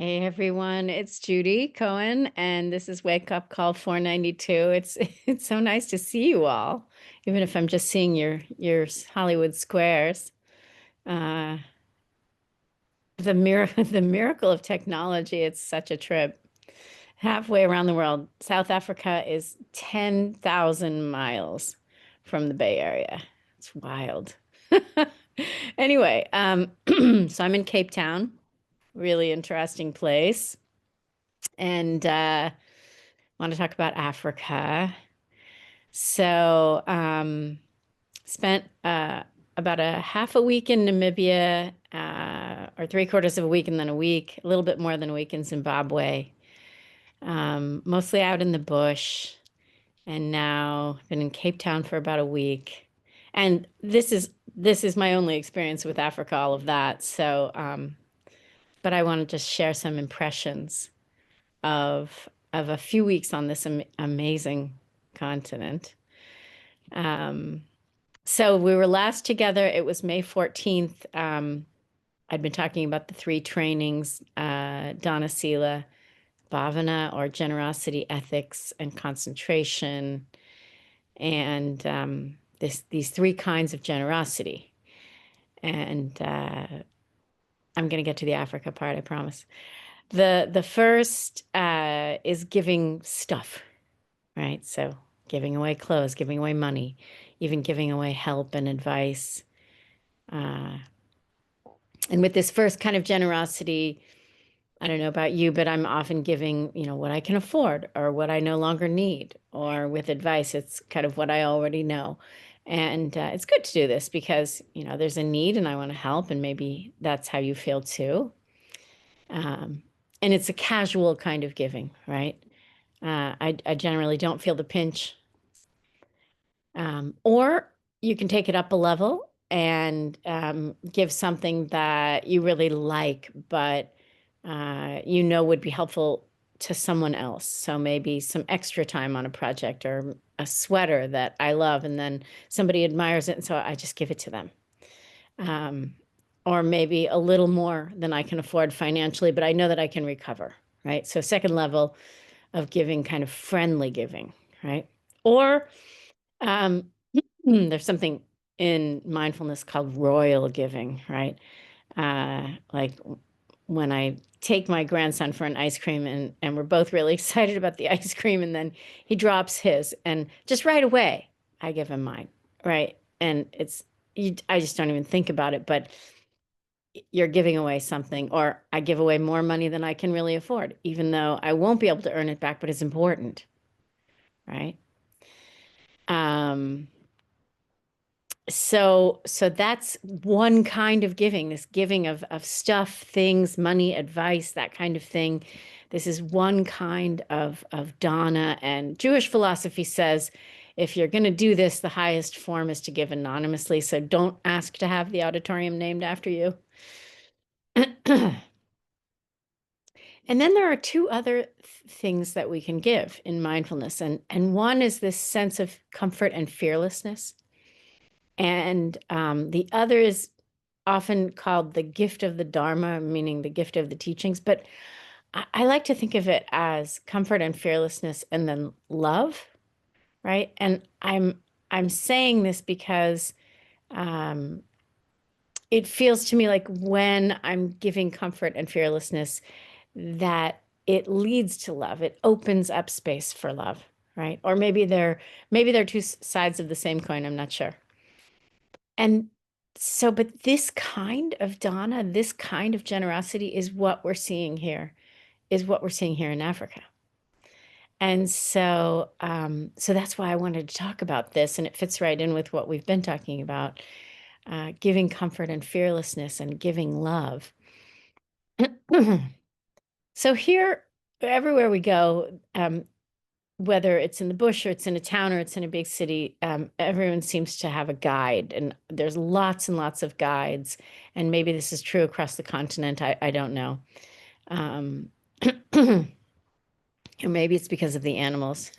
Hey everyone, it's Judy Cohen, and this is Wake Up Call 492. It's it's so nice to see you all, even if I'm just seeing your Hollywood squares. Uh, the miracle the miracle of technology, it's such a trip. Halfway around the world, South Africa is 10,000 miles from the Bay Area. It's wild. Anyway, so I'm in Cape Town, really interesting place. And want to talk about Africa. So, spent about a half a week in Namibia, or three-quarters of a week, and then a week, a little bit more than a week in Zimbabwe. Mostly out in the bush, and now I've been in Cape Town for about a week. And this is my only experience with Africa, all of that. So, but I want to just share some impressions of a few weeks on this amazing continent. Um, so we were last together. It was May 14th. I'd been talking about the three trainings, Dana Sila, Bhavana, or generosity, ethics, and concentration, and these three kinds of generosity. And I'm going to get to the Africa part, I promise. The first is giving stuff, right? So giving away clothes, giving away money, even giving away help and advice. Uh, and with this first kind of generosity, I don't know about you, but I'm often giving, what I can afford or what I no longer need. Or with advice, it's kind of what I already know. And it's good to do this because, there's a need and I want to help. And maybe that's how you feel too. Um, and it's a casual kind of giving, right? I generally don't feel the pinch. Or you can take it up a level and give something that you really like, but would be helpful to someone else. So maybe some extra time on a project or a sweater that I love, and then somebody admires it, and so I just give it to them. Um, or maybe a little more than I can afford financially, but I know that I can recover, right? So second level of giving, kind of friendly giving, right? Or um, there's something in mindfulness called royal giving, right? Like when I take my grandson for an ice cream and we're both really excited about the ice cream, and then he drops his, and just right away I give him mine, right? And I just don't even think about it, but you're giving away something, or I give away more money than I can really afford, even though I won't be able to earn it back, but it's important, right? Um, so that's one kind of giving, this giving of stuff, things, money, advice, that kind of thing. This is one kind of dana. And Jewish philosophy says if you're going to do this, the highest form is to give anonymously. So don't ask to have the auditorium named after you. And then there are two other things that we can give in mindfulness. And one is this sense of comfort and fearlessness. And the other is often called the gift of the Dharma, meaning the gift of the teachings. But I like to think of it as comfort and fearlessness and then love, right? And I'm saying this because um, it feels to me like when I'm giving comfort and fearlessness, that it leads to love. It opens up space for love, right? Or maybe they're two sides of the same coin. I'm not sure. And so, but this kind of dana, this kind of generosity is what we're seeing here, is what we're seeing here in Africa. And so that's why I wanted to talk about this, and it fits right in with what we've been talking about, giving comfort and fearlessness and giving love. So here, everywhere we go, whether it's in the bush or it's in a town or it's in a big city, everyone seems to have a guide, and there's lots and lots of guides. And maybe this is true across the continent. I don't know. Or maybe it's because of the animals.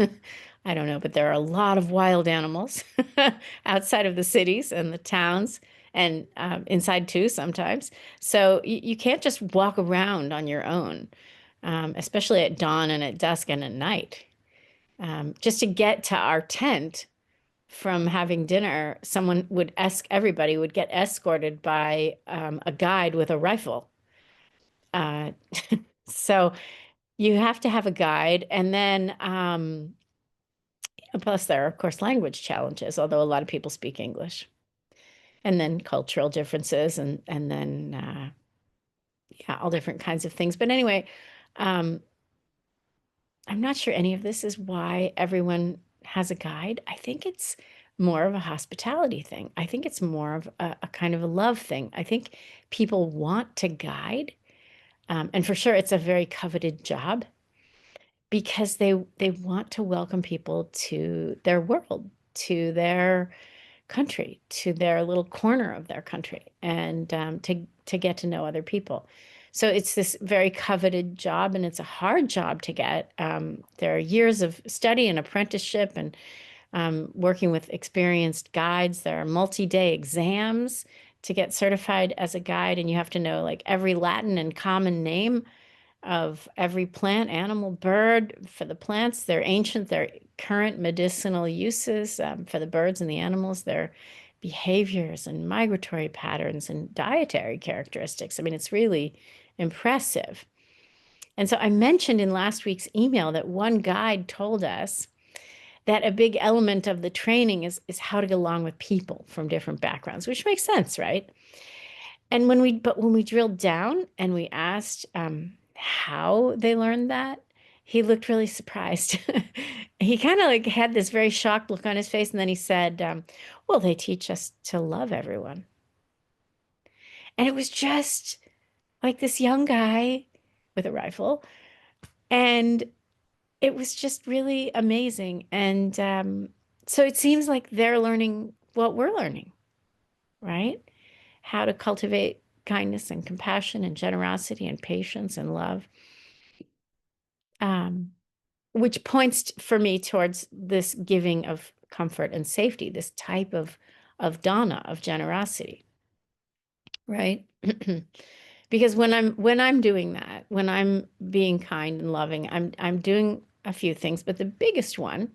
I don't know, but there are a lot of wild animals outside of the cities and the towns. and inside too sometimes. So you can't just walk around on your own, especially at dawn and at dusk and at night. Just to get to our tent from having dinner, someone would ask, everybody would get escorted by a guide with a rifle. Uh, so you have to have a guide. And then, plus, there are, of course, language challenges, although a lot of people speak English. And then cultural differences, and then, yeah, all different kinds of things. But anyway, um, I'm not sure any of this is why everyone has a guide. I think it's more of a hospitality thing. I think it's more of a kind of a love thing. I think people want to guide, and for sure, it's a very coveted job because they want to welcome people to their world, to their country, to their little corner of their country, and to get to know other people. So it's this very coveted job, and it's a hard job to get. There are years of study and apprenticeship, and working with experienced guides. There are multi-day exams to get certified as a guide, and you have to know like every Latin and common name of every plant, animal, bird. For the plants, they're ancient, their current medicinal uses. For the birds and the animals, their behaviors and migratory patterns and dietary characteristics. I mean, it's really impressive. And so I mentioned in last week's email that one guide told us that a big element of the training is how to get along with people from different backgrounds, which makes sense, right? And when we drilled down and we asked how they learned that, he looked really surprised. He kind of like had this very shocked look on his face, and then he said, "Well, they teach us to love everyone." And it was just like this young guy with a rifle, and it was just really amazing. And so it seems like they're learning what we're learning, right? How to cultivate kindness and compassion and generosity and patience and love, um, which points for me towards this giving of comfort and safety, this type of dana, of generosity, right? Because when I'm doing that, when I'm being kind and loving, I'm doing a few things, but the biggest one,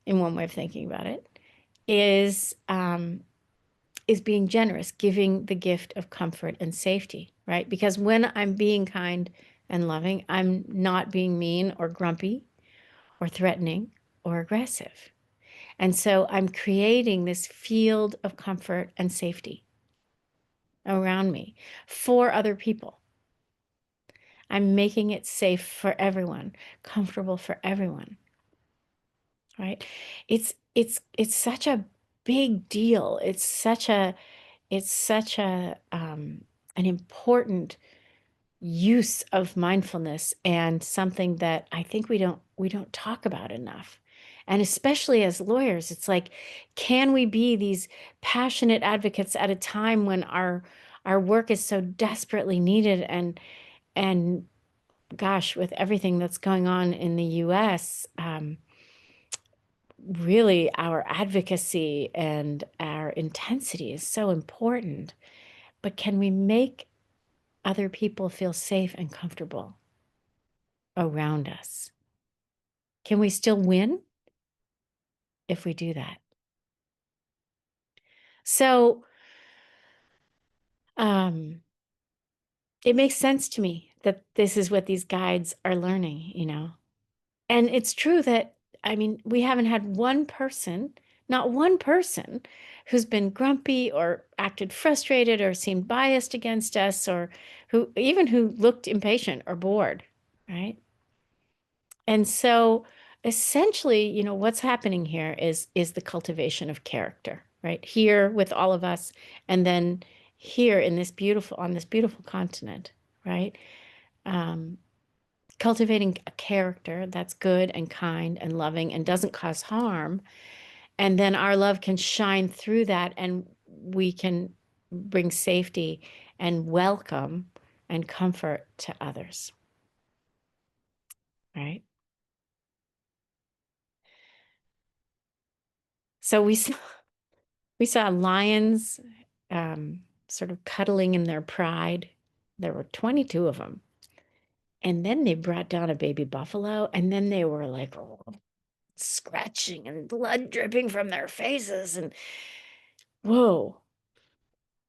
in one way of thinking about it, is being generous, giving the gift of comfort and safety, right? Because when I'm being kind and loving, I'm not being mean or grumpy or threatening or aggressive. And so I'm creating this field of comfort and safety around me for other people. I'm making it safe for everyone, comfortable for everyone, right? It's such a big deal. It's such a an important use of mindfulness, and something that I think we don't talk about enough. And especially as lawyers, it's like, can we be these passionate advocates at a time when our work is so desperately needed, and gosh, with everything that's going on in the US, really our advocacy and our intensity is so important. But can we make other people feel safe and comfortable around us? Can we still win if we do that? So um, it makes sense to me that this is what these guides are learning. And it's true that, I mean, we haven't had one person, not one person, who's been grumpy or acted frustrated or seemed biased against us, or who looked impatient or bored, right? And so essentially, what's happening here is the cultivation of character, right? Here with all of us, and then here in this beautiful on this beautiful continent, right? Um, Cultivating a character that's good and kind and loving and doesn't cause harm. And then our love can shine through that, and we can bring safety and welcome and comfort to others, right? So we saw lions sort of cuddling in their pride. There were 22 of them. And then they brought down a baby buffalo, and then they were like scratching and blood dripping from their faces. And whoa.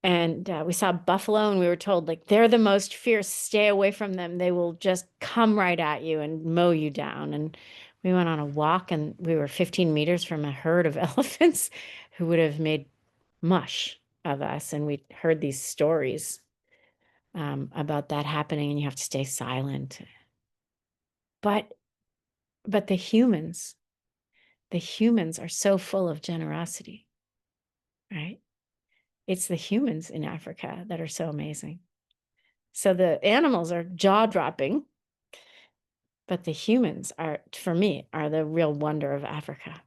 And we saw buffalo, and we were told, like, they're the most fierce. Stay away from them. They will just come right at you and mow you down. And we went on a walk, and we were 15 meters from a herd of elephants who would have made mush of us. And we heard these stories about that happening, and you have to stay silent. But but the humans are so full of generosity, right? It's the humans in Africa that are so amazing. So the animals are jaw-dropping, but the humans are, for me, are the real wonder of Africa.